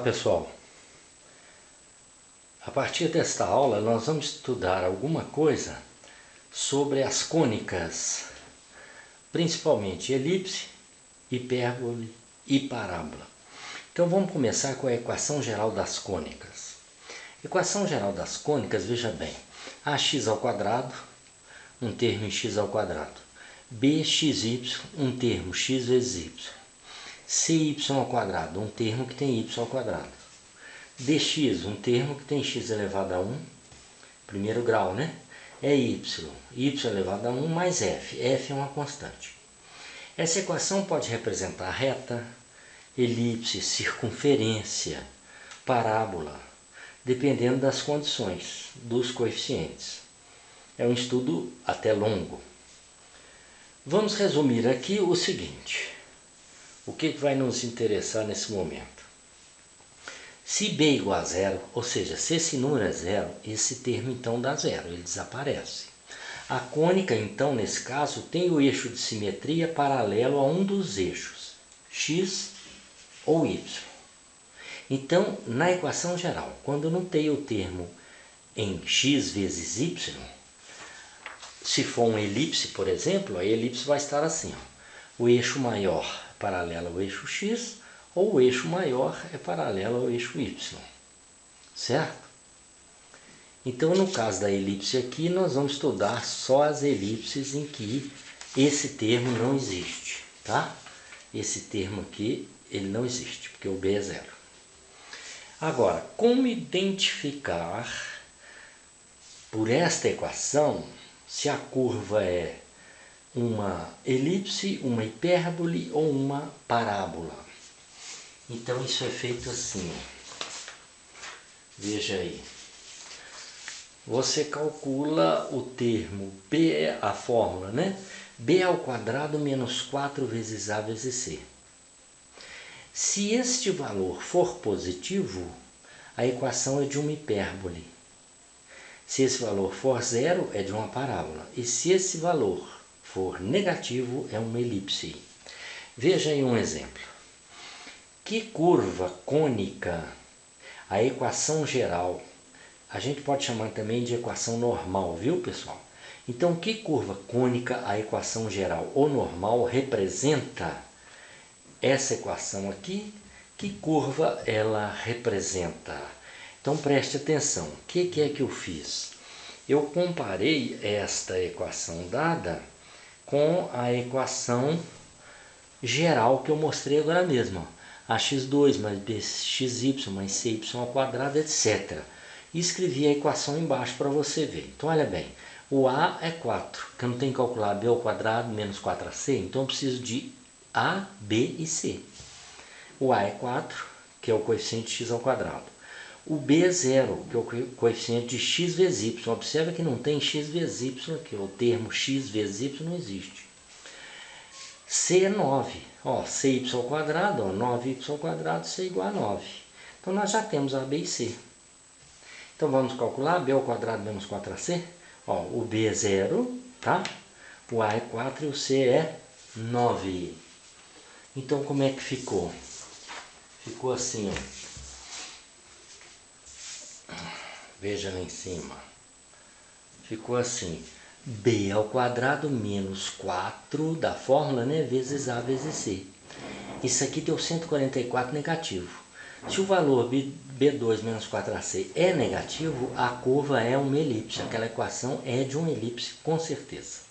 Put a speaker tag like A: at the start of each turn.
A: pessoal, a partir desta aula nós vamos estudar alguma coisa sobre as cônicas, principalmente elipse, hipérbole e parábola. Então vamos começar com a equação geral das cônicas. Equação geral das cônicas, veja bem, ax ao quadrado, um termo em x ao quadrado, bxy, um termo x vezes y, cy ao quadrado, um termo que tem y ao quadrado, dx, um termo que tem x elevado a 1, primeiro grau, né? É y elevado a 1 mais f é uma constante. Essa equação pode representar reta, elipse, circunferência, parábola, dependendo das condições, dos coeficientes. É um estudo até longo. Vamos resumir aqui o seguinte. O que vai nos interessar nesse momento? Se b igual a zero, ou seja, se esse número é zero, esse termo então dá zero, ele desaparece. A cônica então, nesse caso, tem o eixo de simetria paralelo a um dos eixos, x ou y. Então, na equação geral, quando não tem o termo em x vezes y, se for uma elipse, por exemplo, a elipse vai estar assim, ó. O eixo maior paralelo ao eixo x, ou o eixo maior é paralelo ao eixo y, certo? Então, no caso da elipse aqui, nós vamos estudar só as elipses em que esse termo não existe, tá? Esse termo aqui, ele não existe, porque o b é zero. Agora, como identificar por esta equação se a curva é uma elipse, uma hipérbole ou uma parábola? Então isso é feito assim, veja aí. Você calcula o termo b, a fórmula, né? B ao quadrado menos 4 vezes A vezes C. Se este valor for positivo, a equação é de uma hipérbole. Se esse valor for zero, é de uma parábola. E se esse valor for negativo, é uma elipse. Veja aí um exemplo. Que curva cônica, a equação geral, a gente pode chamar também de equação normal, viu pessoal? Então, que curva cônica a equação geral ou normal representa essa equação aqui? Que curva ela representa? Então, preste atenção. O que é que eu fiz? Eu comparei esta equação dada com a equação geral que eu mostrei agora mesmo. Ax2 mais bxy mais cy ao quadrado, etc. E escrevi a equação embaixo para você ver. Então, olha bem. O A é 4, que eu não tenho que calcular b ao quadrado menos 4ac, então eu preciso de A, B e C. O A é 4, que é o coeficiente de x ao quadrado. O B é 0, que é o coeficiente de x vezes y. Observa que não tem x vezes y aqui, o termo x vezes y não existe. C é 9, ó, cy ao quadrado, ó, 9y ao quadrado, C igual a 9. Então nós já temos A, B e C. Então vamos calcular b ao quadrado menos 4ac. Ó, o B é 0, tá? O A é 4 e o C é 9. Então como é que ficou? Ficou assim, ó. Veja lá em cima. Ficou assim. B ao quadrado menos 4 da fórmula, né? Vezes A vezes C. Isso aqui deu 144 negativo. Se o valor B2 menos 4AC é negativo, a curva é uma elipse. Aquela equação é de uma elipse, com certeza.